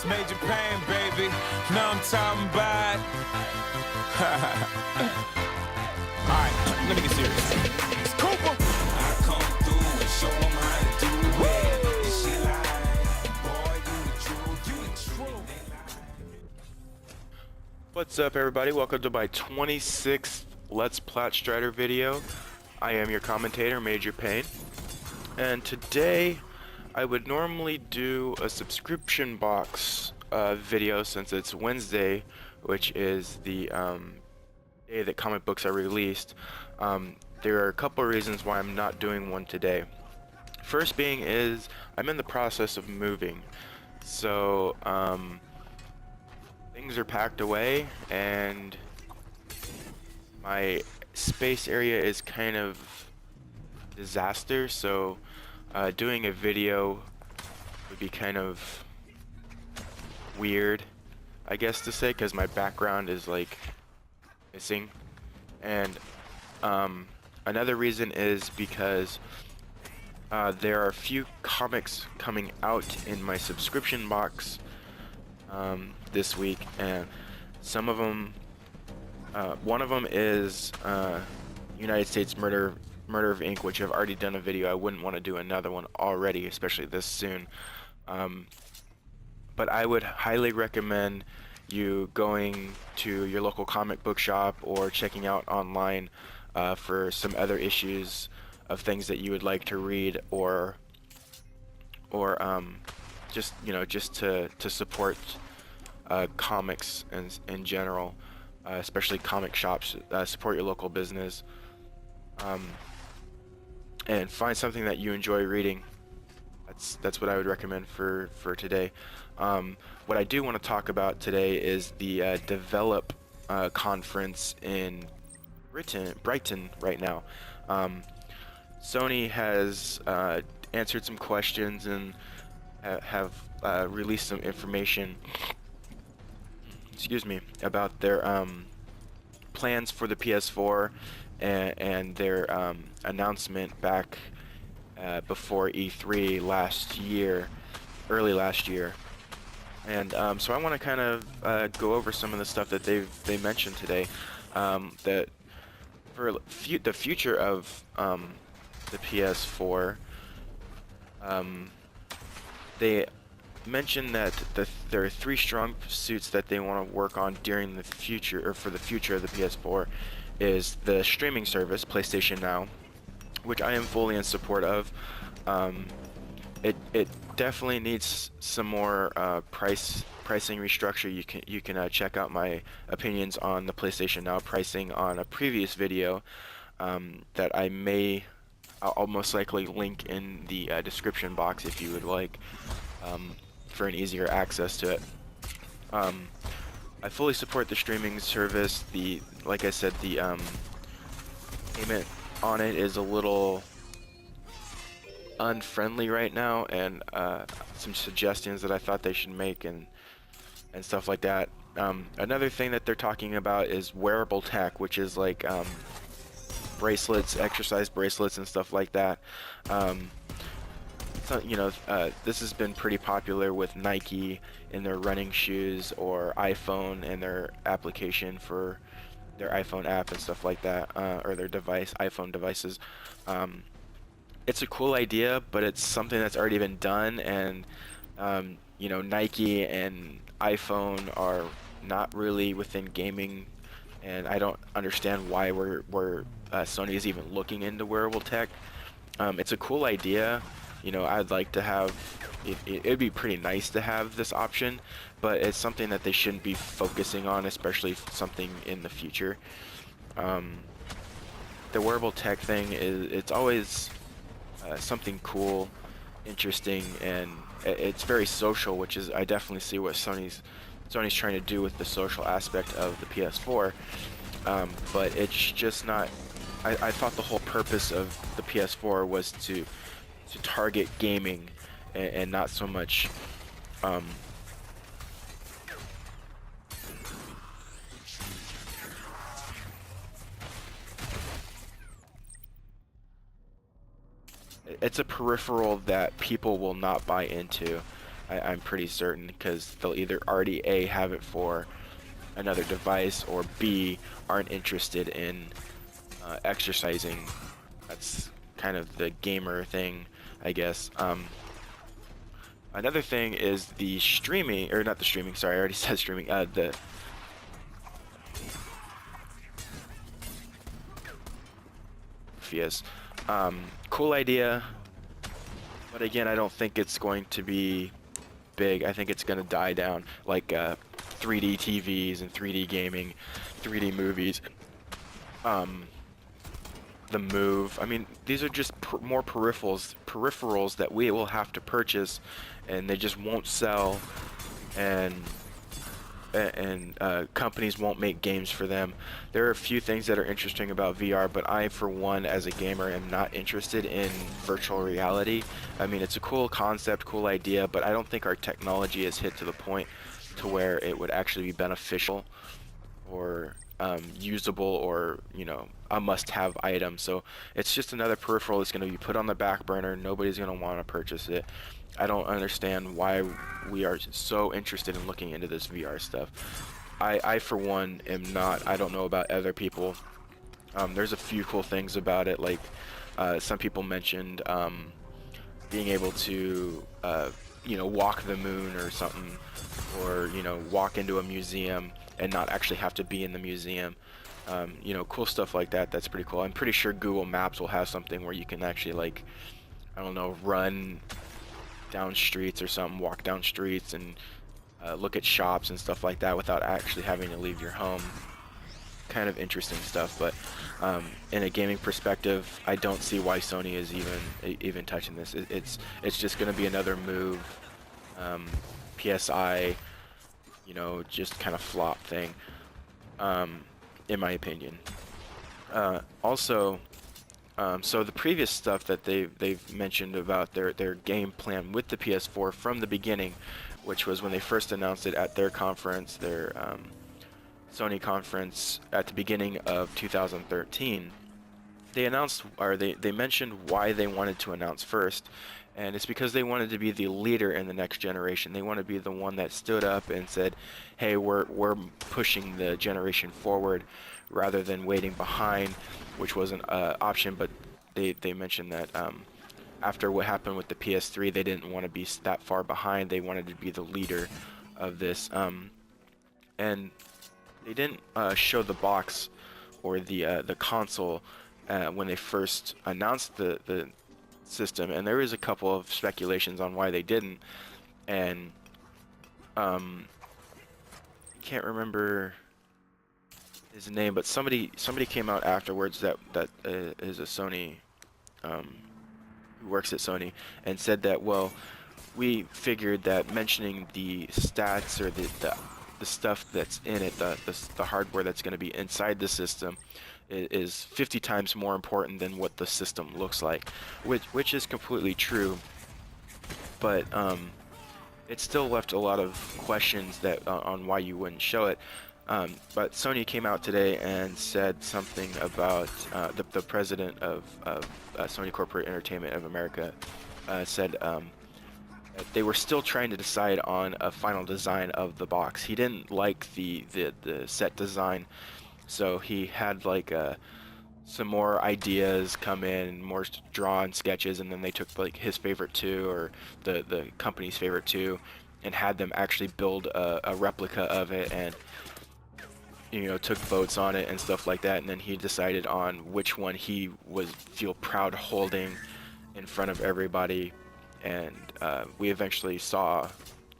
It's major pain, baby. Know I'm talking about. Alright, let me get serious. It's Cooper. I come through and show them how to do it. This shit like, boy, you the truth. What's up, everybody? Welcome to my 26th Let's Plat Strider video. I am your commentator, Major Pain, and today I would normally do a subscription box video since it's Wednesday, which is the day that comic books are released. There are a couple of reasons why I'm not doing one today. First being is I'm in the process of moving, so things are packed away and my space area is kind of disaster, so doing a video would be kind of weird, I guess to say, because my background is like missing. And another reason is because there are a few comics coming out in my subscription box this week, and some of them, one of them is United States Murder of Ink, which I've already done a video. I wouldn't want to do another one already, especially this soon. But I would highly recommend you going to your local comic book shop or checking out online for some other issues of things that you would like to read, or just to support comics in general, especially comic shops. Support your local business. And find something that you enjoy reading. That's what I would recommend for today. What I do want to talk about today is the Develop conference in Brighton right now. Sony has answered some questions and have released some information, excuse me, about their plans for the PS4 and their announcement back before E3 early last year. And so I want to kind of go over some of the stuff that they mentioned today, that for the future of the PS4. They mentioned that there are three strong suits that they want to work on during the future, or for the future of the PS4, is the streaming service, PlayStation Now, which I am fully in support of. It definitely needs some more pricing restructure. You can check out my opinions on the PlayStation Now pricing on a previous video that I'll most likely link in the description box if you would like, for an easier access to it. I fully support the streaming service. Like I said, the payment on it is a little unfriendly right now, and some suggestions that I thought they should make and stuff like that. Another thing that they're talking about is wearable tech, which is like bracelets, exercise bracelets and stuff like that. So, this has been pretty popular with Nike in their running shoes, or iPhone and their application for their iPhone app and stuff like that, or their iPhone devices. It's a cool idea, but it's something that's already been done, and Nike and iPhone are not really within gaming, and I don't understand why Sony is even looking into wearable tech. It's a cool idea. I'd like to have it'd be pretty nice to have this option, but it's something that they shouldn't be focusing on, especially something in the future. The wearable tech thing it's always something cool, interesting, and it's very social, which is, I definitely see what Sony's trying to do with the social aspect of the PS4. But it's just not. I thought the whole purpose of the PS4 was to target gaming and not so much it's a peripheral that people will not buy into. I'm pretty certain, because they'll either already A, have it for another device, or B, aren't interested in exercising. That's kind of the gamer thing, I guess. Another thing is the streaming, or not the streaming, sorry, I already said streaming, the Fias. Cool idea, but again, I don't think it's going to be big. I think it's going to die down, like 3D TVs and 3D gaming, 3D movies. The Move. I mean, these are just more peripherals that we will have to purchase, and they just won't sell, and companies won't make games for them. There are a few things that are interesting about VR, but I, for one, as a gamer, am not interested in virtual reality. I mean, it's a cool concept, cool idea, but I don't think our technology has hit to the point to where it would actually be beneficial or usable, or, you know, a must-have item. So it's just another peripheral that's going to be put on the back burner. Nobody's going to want to purchase it. I don't understand why we are so interested in looking into this VR stuff. I for one am not. I don't know about other people. There's a few cool things about it, like some people mentioned being able to you know, walk the moon or something, or, you know, walk into a museum and not actually have to be in the museum. You know, cool stuff like that. That's pretty cool. I'm pretty sure Google Maps will have something where you can actually, like, I don't know, run down streets or something, walk down streets and look at shops and stuff like that without actually having to leave your home. Kind of interesting stuff, but in a gaming perspective, I don't see why Sony is even touching this. It's just going to be another Move, PSI, you know, just kind of flop thing, in my opinion. Also, so the previous stuff that they've mentioned about their game plan with the PS4 from the beginning, which was when they first announced it at their conference, their Sony conference at the beginning of 2013. They announced, or they mentioned why they wanted to announce first, and it's because they wanted to be the leader in the next generation. They want to be the one that stood up and said, hey, we're pushing the generation forward rather than waiting behind, which was an option. But they mentioned that after what happened with the PS3, they didn't want to be that far behind. They wanted to be the leader of this, and they didn't show the box or the console when they first announced the system, and there is a couple of speculations on why they didn't, and can't remember his name, but somebody came out afterwards that is a Sony, who works at Sony, and said that, well, we figured that mentioning the stats or the stuff that's in it, the hardware that's going to be inside the system, is 50 times more important than what the system looks like, which is completely true, but it still left a lot of questions that on why you wouldn't show it. But Sony came out today and said something about the president of Sony Corporate Entertainment of America said they were still trying to decide on a final design of the box. He didn't like the set design, so he had like some more ideas come in, more drawn sketches, and then they took like his favorite two, or the company's favorite two, and had them actually build a replica of it, and, you know, took votes on it and stuff like that, and then he decided on which one he would feel proud holding in front of everybody. And we eventually saw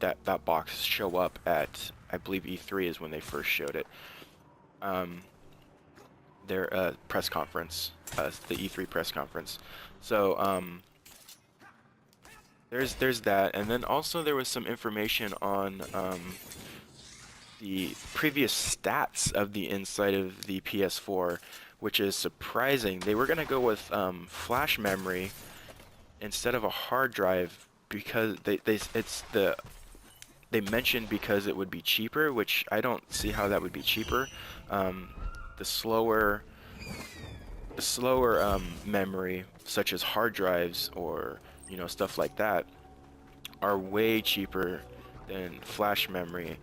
that box show up at, I believe, E3 is when they first showed it. Their press conference, the E3 press conference. So there's that, and then also there was some information on the previous stats of the inside of the PS4, which is surprising. They were gonna go with flash memory instead of a hard drive, because they mentioned because it would be cheaper, which I don't see how that would be cheaper. The slower memory, such as hard drives or, you know, stuff like that, are way cheaper than flash memory,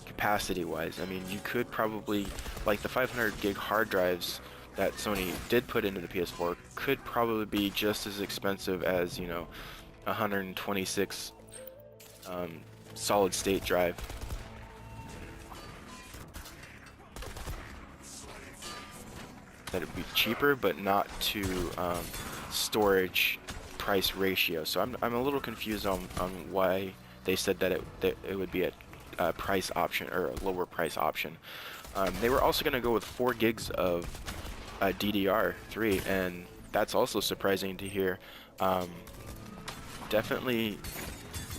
capacity-wise. I mean, you could probably, like the 500 gig hard drives that Sony did put into the PS4 could probably be just as expensive as, you know, 126 solid state drive. That it'd be cheaper, but not to storage price ratio. So I'm a little confused on why they said that it would be a price option or a lower price option. They were also going to go with 4 gigs of DDR3, and that's also surprising to hear. Definitely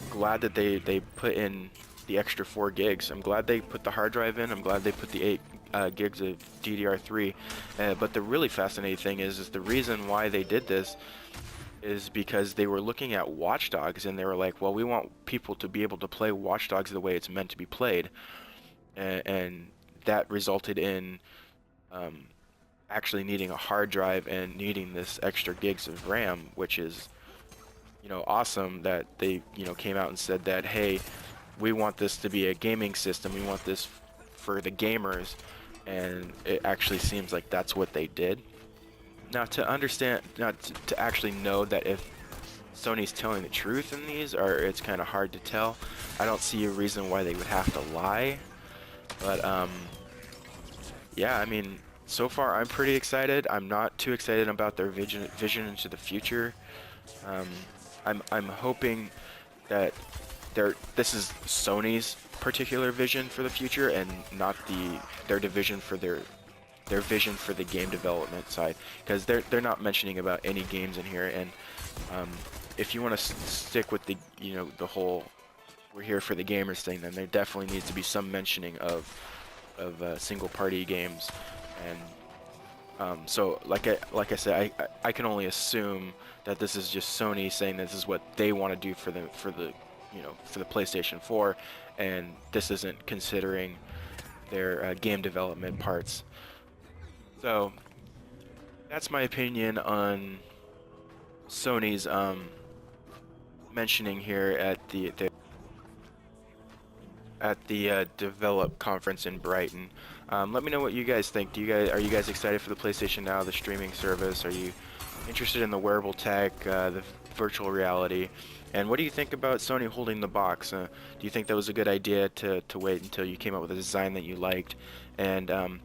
glad that they put in the extra 4 gigs. I'm glad they put the hard drive in. I'm glad they put the 8 gigs of DDR3. But the really fascinating thing is the reason why they did this is because they were looking at Watch Dogs, and they were like, well, we want people to be able to play Watch Dogs the way it's meant to be played, and that resulted in actually needing a hard drive and needing this extra gigs of RAM, which is, you know, awesome that they, you know, came out and said that, hey, we want this to be a gaming system, we want this for the gamers, and it actually seems like that's what they did. Now, to understand, to actually know that if Sony's telling the truth in these, or it's kind of hard to tell. I don't see a reason why they would have to lie, but yeah, I mean, so far I'm pretty excited. I'm not too excited about their vision into the future. I'm hoping that this is Sony's particular vision for the future, and not their vision for the game development side, because they're not mentioning about any games in here. And if you want to stick with the, you know, the whole we're here for the gamers thing, then there definitely needs to be some mentioning of single party games. And so like I said, I can only assume that this is just Sony saying this is what they want to do for the you know, for the PlayStation 4, and this isn't considering their game development parts. So that's my opinion on Sony's mentioning here at the Develop conference in Brighton. Let me know what you guys think. Are you guys excited for the PlayStation Now, the streaming service? Are you interested in the wearable tech, the virtual reality? And what do you think about Sony holding the box? Do you think that was a good idea to wait until you came up with a design that you liked? And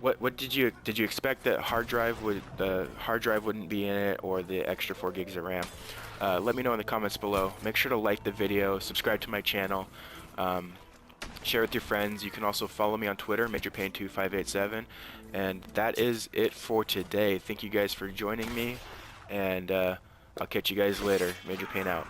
what did you expect that the hard drive wouldn't be in it, or the extra 4 gigs of RAM? Let me know in the comments below. Make sure to like the video, subscribe to my channel, share with your friends. You can also follow me on Twitter, MajorPain2587, and that is it for today. Thank you guys for joining me, and I'll catch you guys later. Major Pain out.